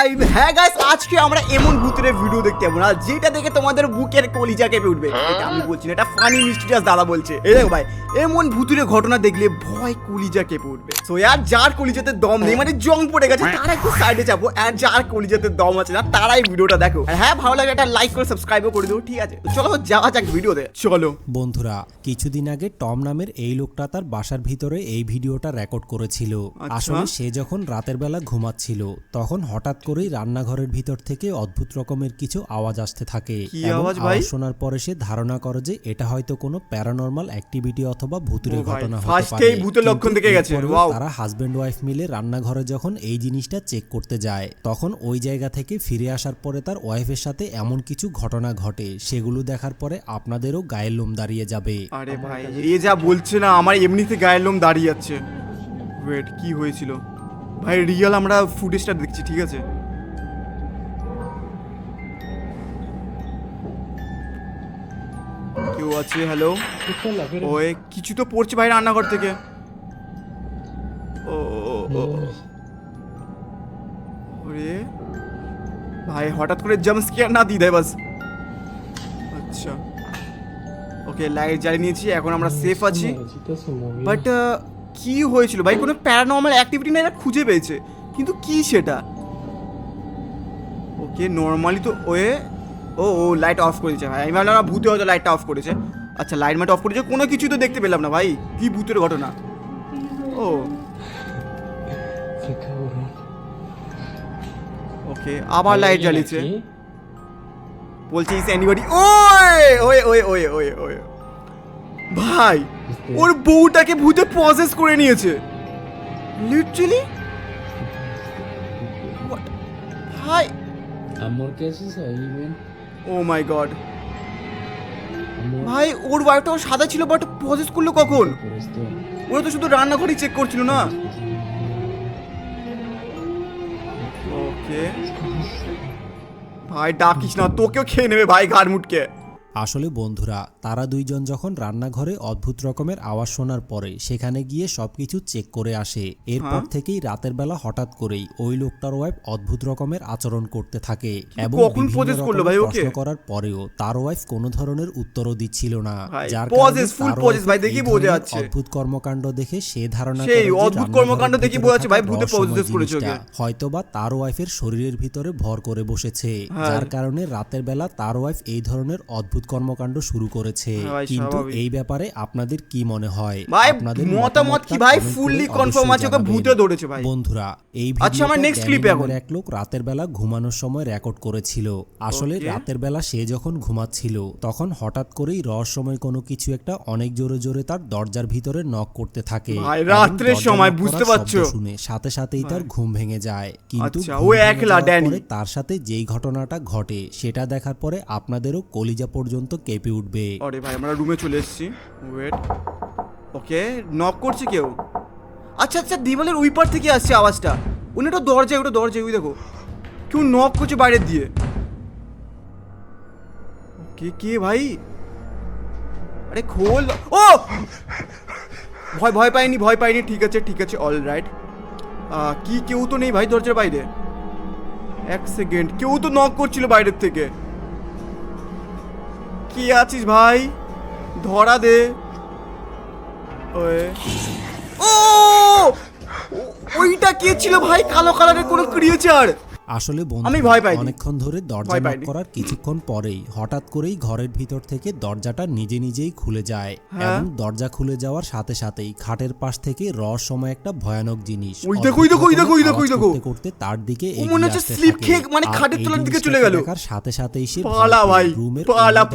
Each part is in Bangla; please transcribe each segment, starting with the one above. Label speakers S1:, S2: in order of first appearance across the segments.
S1: সাবস্ক্রাইব। হ্যাঁ গাইস, আজকে আমরা এমন ভূতের ভিডিও দেখতে যাবো না যেটা দেখে তোমাদের বুকের কলিজা কেঁপে উঠবে। এটা আমি বলছি না, এটা ফানি মিস্টিরিয়াস দাদা বলছে। এই দেখো ভাই, এমন ভূতের ঘটনা দেখলে ভয় কলিজা কেঁপে উঠবে। সো यार, যার কলিজাতে দম নেই, মানে জং পড়ে গেছে, তারা একটু সাইডে যাবো। আর যার কলিজাতে দম আছে না, তারাই ভিডিওটা দেখো। আর হ্যাঁ, ভালো লাগে একটা লাইক করে সাবস্ক্রাইবও করে দিও, ঠিক আছে? তো চলো যাওয়া যাক ভিডিওতে, চলো।
S2: বন্ধুরা, কিছুদিন আগে টম নামের এই লোকটা তার বাসার ভিতরে এই ভিডিওটা রেকর্ড করেছিল। আসলে সে যখন রাতের বেলা ঘুমাচ্ছিল তখন হঠাৎ করেই রান্নাঘরের ভিতর থেকে অদ্ভুত রকমের কিছু আওয়াজ আসতে থাকে।
S1: আওয়াজ ভাই?
S2: শোনার পরে সে ধারণা করে যে এটা হয়তো কোনো প্যারানরমাল অ্যাক্টিভিটি অথবা ভূতের ঘটনা হতে
S1: ফার্স্টেই
S2: পারে।
S1: ভূতের লক্ষণ দেখে গেছে। ওয়াও।
S2: তারা হাজবেন্ড ওয়াইফ মিলে রান্নাঘরে যখন এই জিনিসটা চেক করতে যায়, তখন ওই জায়গা থেকে ফিরে আসার পরে তার ওয়াইফের সাথে এমন কিছু ঘটনা ঘটে, সেগুলো দেখার পরে আপনাদেরও গায়ের লোম দাঁড়িয়ে যাবে।
S1: আরে ভাই, এ যা বলছে না, আমার এমনিতে গায়ের লোম দাঁড়িয়ে যাচ্ছে। ওয়েট, কি হয়েছিল ভাই? রিয়েল আমরা ফুটেজটা দেখছি, ঠিক আছে? কেউ আছে? হ্যালো? ওই কিছু তো পড়ছে ভাই রান্নাঘর থেকে। ও ওরে ভাই, হঠাৎ করে জাম্প স্কেয়ার না দিয়ে দেয় বাস। আচ্ছা, ওকে, লাইট জ্বালিয়ে নিয়েছি, এখন আমরা সেফ আছি। বাট কি হয়েছিল ভাই? কোনো প্যারানর্মাল অ্যাক্টিভিটি না, এটা খুঁজে পেয়েছে, কিন্তু কি সেটা? ওকে, নর্মালি তো ও লাইট অফ করে দিয়েছে ভাই। আমি ভাবলাম ভূতে হয়তো লাইটটা অফ করেছে। আচ্ছা, লাইট মাইট অফ করেছে, কোনো কিছু তো দেখতে পেলাম না ভাই। কি ভূতের ঘটনা? ও ওকে, আবার লাইট জ্বালিয়েছে, বলছে ইস এনিবডি। ওই ভাই, ওর বউটাকে ভূতে পজেস করে নিয়েছে লিটারালি। ভাই,
S3: Amor, ¿qué haces ahí, ven?
S1: ও মাই গড ভাই, ওর ওয়াইফটাও সাদা ছিল, বাট পজেস করলো কখন?
S3: Por esto.
S1: ওরা তো শুধু রান্নাঘরেই চেক করছিল না। ওকে ভাই, ডাকিস না, তোকেও খেয়ে নেবে ভাই ঘাড় মুটকে।
S2: আসলে বন্ধুরা, তারা দুইজন যখন রান্নাঘরে অদ্ভুত রকমের আওয়াজ শোনার পরে সেখানে গিয়ে সবকিছু চেক করে আসে। এরপর থেকেই রাতের বেলা হঠাৎ করেই ওই লোকটার ওয়াইফ অদ্ভুত রকমের আচরণ করতে থাকে এবং
S1: কখন পজেস করলো ভাই ওকে?
S2: প্রশ্ন করার পরেও তার ওয়াইফ কোনো ধরনের উত্তরও দিচ্ছিল না, যার
S1: পজেস, ফুল পজেস ভাই, দেখি বোঝা যাচ্ছে।
S2: অদ্ভুত কর্মকাণ্ড দেখে সে ধারণা করে
S1: সেই অদ্ভুত কর্মকাণ্ড দেখি বোঝা যাচ্ছে ভাই, ভূতে পজেস করেছে ওকে।
S2: হয়তোবা তার ওয়াইফের শরীরের ভিতরে ভর করে বসেছে, যার কারণে রাতের বেলা তার ওয়াইফ এই ধরনের অদ্ভুত কর্মকাণ্ড শুরু করেছে। কিন্তু এই ব্যাপারে আপনাদের কি মনে হয়?
S1: ভাই
S2: আপনাদের
S1: মতামত কি ভাই? ফুললি কনফার্ম আছে ওকে ভূতে ধরেছে ভাই।
S2: বন্ধুরা, এই
S1: আচ্ছা, আমার নেক্সট ক্লিপে এখন
S2: এক লোক রাতের বেলা ঘুমানোর সময় রেকর্ড করেছিল। আসলে রাতের বেলা সে যখন ঘুমাচ্ছিল তখন হঠাৎ করেই রহস্যময় কোনো কিছু একটা অনেক জোরে জোরে তার দরজার ভিতরে নক করতে থাকে।
S1: ভাই রাতের সময়, বুঝতে পারছো?
S2: শুনে সাথে সাথেই তার ঘুম ভেঙে যায়। কিন্তু
S1: ও একলা ড্যানি,
S2: তার সাথে যেই ঘটনাটা ঘটে সেটা দেখার পরে আপনাদেরও কলিজা পর্যন্ত কেঁপে উঠবে।
S1: আরে ভাই, আমরা রুমে চলে এসেছি। ওয়েট, ওকে, নক করছে কেউ। আচ্ছা আচ্ছা, দিওয়ালের ওই পার থেকে আসছে আওয়াজটা। উনি ওটা দরজায়, ওই দেখো, কেউ নক করছে বাইরের দিয়ে। ওকে, কে ভাই? আরে খোল। ও ভয় পাইনি, ঠিক আছে, অল রাইট। কি কেউ তো নেই ভাই দরজার বাইরে? এক সেকেন্ড, কেউ তো নক করছিল বাইরের থেকে। কি আছিস ভাই? ধরা দে। ওইটা কে ছিল ভাই? কালো কালারের কোন ক্রিয়েচার।
S2: আসলে
S1: আমি ভয় পাইনি।
S2: অনেকক্ষণ ধরে দরজা নক করার কিছুক্ষণ পরেই হঠাৎ করেই ঘরের ভিতর থেকে দরজাটা নিজেই খুলে যায় এবং দরজা খুলে যাওয়ার সাথে সাথেই খাটের পাশ থেকে রহস্যময় একটা ভয়ানক জিনিস
S1: ওই দেখো
S2: করতে তার দিকে
S1: মনে হচ্ছে স্লিপ খেয়ে মানে খাটের তলার দিকে চলে গেল।
S2: সাথে সাথেই সে
S1: রুমের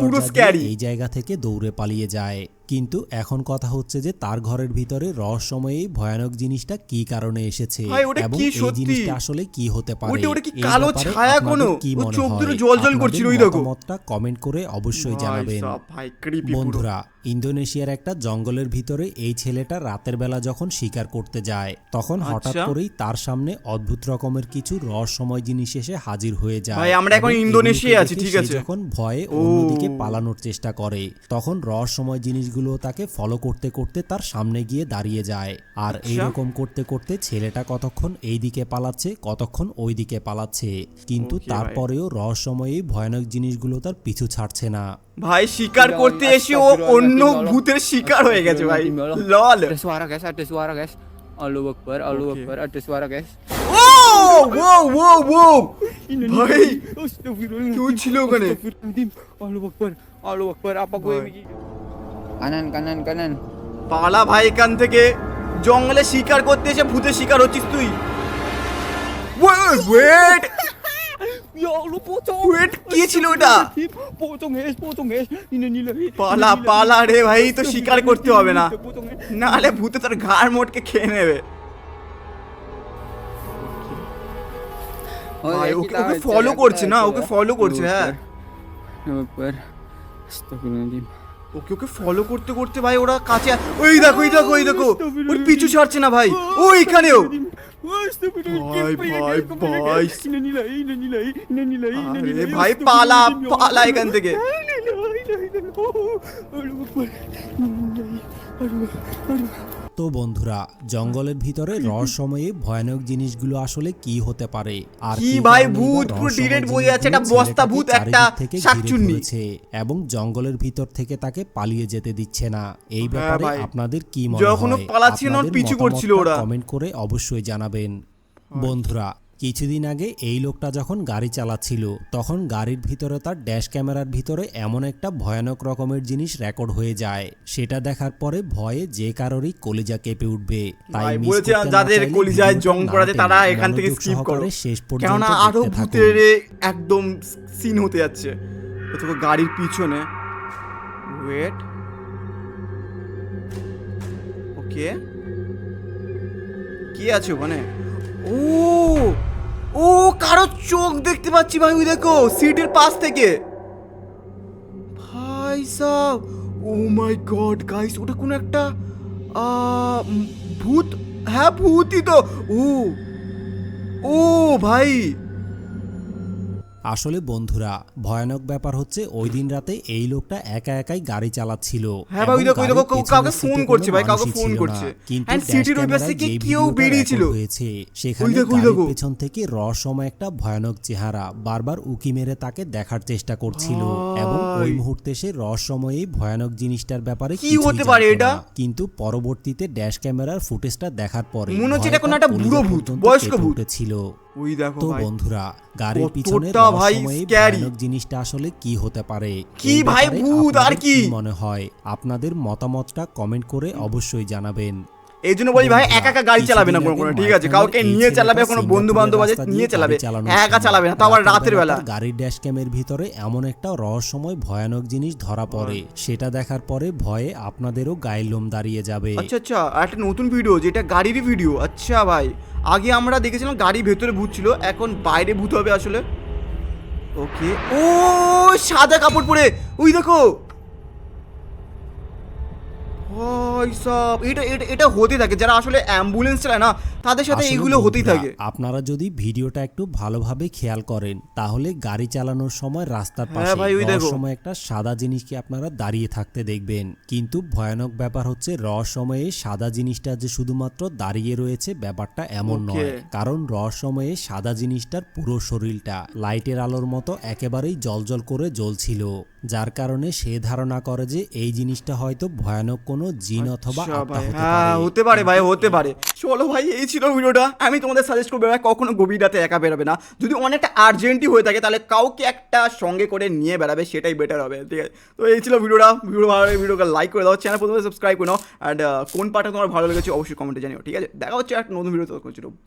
S1: পুরো স্ক্যারি
S2: এই জায়গা থেকে দৌড়ে পালিয়ে যায়। কিন্তু এখন কথা হচ্ছে যে তার ঘরের ভিতরে রহস্যময়ী ভয়ানক জিনিসটা কি কারণে এসেছে এবং এই জিনিসটা আসলে কি হতে পারে।
S1: ওটা কি কালো ছায়া কোনো? ও চোখ দুটো জ্বলজ্বল করছিল, ওই দেখো।
S2: মতামতটা কমেন্ট করে অবশ্যই জানাবেন। বন্ধুরা, ইন্দোনেশিয়ার একটা জঙ্গলের ভিতরে এই ছেলেটা রাতের বেলা যখন শিকার করতে যায় তখন হঠাৎ করেই তার সামনে অদ্ভুত রকমের কিছু রহস্যময় জিনিস এসে হাজির হয়ে যায়।
S1: ভাই আমরা এখন ইন্দোনেশিয়ায় আছি, ঠিক আছে?
S2: যখন ভয়ে অন্যদিকে পালানোর চেষ্টা করে তখন রহস্যময় জিনিসগুলো জিনিসগুলো তাকে ফলো করতে করতে তার সামনে গিয়ে দাঁড়িয়ে যায়। আর এইরকম করতে করতে ছেলেটা কতক্ষণ এই দিকে পালাচ্ছে, কতক্ষণ ওই দিকে পালাচ্ছে, কিন্তু তারপরেও রহস্যময়ী ভয়ানক জিনিসগুলো তার পিছু ছাড়ছে না।
S1: ভাই শিকার করতে এসে ও অন্য ভূতের শিকার হয়ে গেছে ভাই, লল।
S4: Ada suara guys. Allahu Akbar, ada suara guys.
S1: ও ও ভাই কেউ ছিল ওখানে?
S4: Allahu Akbar, apa gue begini? Kanan.
S1: পালা ভাই এখান থেকে, জঙ্গলে শিকার করতে এসে ভূতের শিকার হচ্ছিস তুই। Wait
S4: Ya Allah, pocong.
S1: Wait কি ছিল ওটা?
S4: Pocong guys. Ini.
S1: পালা রে ভাই, তো শিকার করতে হবে না,
S4: Pocong guys.
S1: নাহলে ভূতে তোর ঘাড় মোটকে খেয়ে নেবে। ভাই ওকে ফলো করছে না, ওকে ফলো করছে। হ্যাঁ
S4: Allahu Akbar. Astagfirullahaladzim.
S1: ওকে ফলো করতে করতে ভাই ওরা কাছে, ওই দেখো ওর পিছু ছাড়ছে না ভাই। ও এখানেও ভাই আরে ভাই পালা এখান থেকে।
S2: তো বন্ধুরা, জঙ্গলের ভিতরে রহস্যময়ী ভয়ানক জিনিসগুলো আসলে কি হতে পারে, আর
S1: কি
S2: কি
S1: ভাই
S2: কারণে
S1: ভূত
S2: বা
S1: পুরো
S2: রহস্যময়
S1: ডিরেক্ট বোঝা যাচ্ছে, একটা
S2: জিনিসগুলো
S1: বস্তা ভূত,
S2: ছেলেটাকে
S1: একটা
S2: চারিদিক থেকে ঘিরে
S1: শাকচুন্নি
S2: ধরেছে এবং জঙ্গলের ভিতর থেকে তাকে পালিয়ে যেতে দিচ্ছে না। এই
S1: হ্যাঁ
S2: ব্যাপারে
S1: ভাই,
S2: আপনাদের কি মনে
S1: যখন ও
S2: হয়?
S1: পালাচ্ছিল না, ওর
S2: আপনাদের
S1: পিছু করছিল
S2: মতামতটা
S1: ওরা।
S2: কমেন্ট করে অবশ্যই জানাবেন। বন্ধুরা, কিছুদিন আগে এই লোকটা যখন গাড়ি চালাচ্ছিল, তখন গাড়ির ভিতরে তার ড্যাশ ক্যামেরার ভিতরে এমন একটা ভয়ানক রকমের জিনিস রেকর্ড হয়ে যায়, সেটা দেখার পরে ভয়ে যে কারোরই কলিজা কেঁপে উঠবে। তাই
S1: ভাই
S2: miss
S1: বলেছে
S2: করতে না
S1: যাদের
S2: চাইলে
S1: কলিজায়
S2: ভিডিওটা
S1: জং
S2: না
S1: পড়াছে
S2: টেনে
S1: তারা এখান থেকে
S2: মনোযোগ
S1: স্কিপ করো,
S2: সহকারে শেষ পর্যন্ত
S1: কেননা আরো
S2: দেখতে থাকুন।
S1: ভূতের একদম সিন হতে যাচ্ছে। অথবা গাড়ির পিছনে ওয়েট, ওকে কি আছে ওখানে? ও কারো চোখ দেখতে পাচ্ছি ভাই, ওই দেখো সিটের পাশ থেকে। ভাই সাব, ও মাই গড গাইস, ওটা কোন একটা ভূত। হ্যাঁ ভূতই তো। ও ভাই
S2: আসলে বন্ধুরা, ভয়ানক ব্যাপার হচ্ছে ওই দিন রাতে এই লোকটা একা একাই গাড়ি চালাচ্ছিল।
S1: হ্যাঁ ভাই, ওই দেখো
S2: এবং গাড়ির
S1: কাউকে
S2: পেছনের
S1: ফোন
S2: সিটে
S1: করছে
S2: কোনো
S1: ভাই, কাউকে
S2: মানুষই
S1: ফোন
S2: ছিল না।
S1: করছে।
S2: কিন্তু
S1: And
S2: ড্যাশ
S1: সিটির ওই পাশ
S2: ক্যামেরায়
S1: থেকে
S2: যে
S1: কেউ
S2: ভিডিওটা
S1: বেরিয়েছিল।
S2: রেকর্ড হয়েছে, সেখানে
S1: ওই দেখো, ওই
S2: গাড়ির
S1: দেখো।
S2: পেছন থেকে রহস্যময় একটা ভয়ানক চেহারা বারবার উকি মেরে তাকে দেখার চেষ্টা করছিল, এবং ওই মুহূর্তে সে রহস্যময়ী ভয়ানক জিনিসটার ব্যাপারে
S1: কি
S2: কিছুই
S1: হতে পারে
S2: জানতো
S1: এটা?
S2: না। কিন্তু পরবর্তীতে ড্যাশ ক্যামেরার ফুটেজটা দেখার পরে
S1: মনে হচ্ছে
S2: ভয়ে
S1: এটা কোনো
S2: তার
S1: একটা
S2: কলিজা
S1: বুড়ো ভূত,
S2: পর্যন্ত
S1: বয়স্ক
S2: কেঁপে
S1: ভূত।
S2: উঠেছিল।
S1: ওই দেখো
S2: তো
S1: ভাই,
S2: বন্ধুরা, গাড়ির পিছনে
S1: কতটা ভাই
S2: রহস্যময়ী
S1: scary।
S2: ভয়ানক জিনিসটা আসলে কি হতে পারে?
S1: কি
S2: এই
S1: ভাই
S2: ব্যাপারে
S1: ভূত আর
S2: আপনাদের
S1: কি?
S2: মনে হয়? আপনাদের মতামতটা কমেন্ট করে অবশ্যই জানাবেন।
S1: এই জন্য বলি ভাই,
S2: বন্ধুরা,
S1: একা একা গাড়ি চালাবে না
S2: কিছুদিন
S1: কোনো,
S2: আগে
S1: ঠিক আছে?
S2: মাইথনের
S1: কাউকে
S2: এই
S1: নিয়ে
S2: ছেলেটা
S1: চালাবে, কোনো বন্ধু
S2: সিঙ্গাপুরের
S1: বান্ধব আছে
S2: রাস্তা দিয়ে
S1: নিয়ে চালাবে,
S2: গাড়ি চালানোর
S1: একা
S2: সময়
S1: চালাবে না, তাও আবার রাতের বেলা।
S2: তার গাড়ির ড্যাশ ক্যামের ভিতরে এমন একটা রহস্যময় ভয়ানক জিনিস ধরা পড়ে, সেটা দেখার পরে ভয়ে আপনাদেরও গায়ের লোম দাঁড়িয়ে যাবে।
S1: আচ্ছা আর একটা নতুন ভিডিও, যেটা গাড়ির ভিডিও। আচ্ছা ভাই, আগে আমরা দেখেছিলাম গাড়ির ভেতরে ভূত ছিল, এখন বাইরে ভূত হবে আসলে। ওকে, ও সাদা কাপড় পরে, ওই দেখো ভাই সাব, এটা হতে থাকে, যারা আসলে অ্যাম্বুলেন্স চালায় না, তাদের সাথে
S2: আসলে
S1: এগুলো হতেই
S2: বন্ধুরা,
S1: থাকে।
S2: আপনারা যদি ভিডিওটা একটু ভালোভাবে খেয়াল করেন, তাহলে গাড়ি চালানোর সময় রাস্তার
S1: হ্যাঁ
S2: পাশে
S1: ভাই, ওই দেখো।
S2: রহস্যময় একটা সাদা জিনিসকে আপনারা দাঁড়িয়ে থাকতে দেখবেন। কিন্তু ভয়ানক ব্যাপার হচ্ছে, রহস্যময়ে সাদা জিনিসটা যে শুধুমাত্র দাঁড়িয়ে রয়েছে ব্যাপারটা এমন
S1: Okay.
S2: নয়, কারণ রহস্যময়ে সাদা জিনিসটার পুরো শরীরটা লাইটের আলোর মতো একেবারেই জ্বলজ্বল করে জ্বলছিল, যার কারণে সে ধারণা করে যে এই জিনিসটা হয়তো ভয়ানক কোনো জিন অথবা
S1: আচ্ছা
S2: আত্মা
S1: ভাই,
S2: হতে
S1: হ্যাঁ
S2: পারে।
S1: হতে পারে ভাই, হতে পারে। চলো ভাই, এই ছিল ভিডিওটা। আমি তোমাদের সাজেস্ট করবো ভাই, কখনো গভীর রাতে একা বেরোবে না। যদি অনেকটা আর্জেন্টই হয়ে থাকে, তাহলে কাউকে একটা সঙ্গে করে নিয়ে বেড়াবে, সেটাই বেটার হবে, ঠিক আছে? তো এই ছিল ভিডিওটা। ভিডিও ভালো লাগে ভিডিওকে লাইক করে দাও, চ্যানেল প্রথমে সাবস্ক্রাইব করে নাও, অ্যান্ড কোন পার্টটা তোমার ভালো লেগেছে অবশ্যই কমেন্টে জানিও, ঠিক আছে? দেখা হচ্ছে একটা নতুন ভিডিও। তো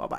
S1: বাবা।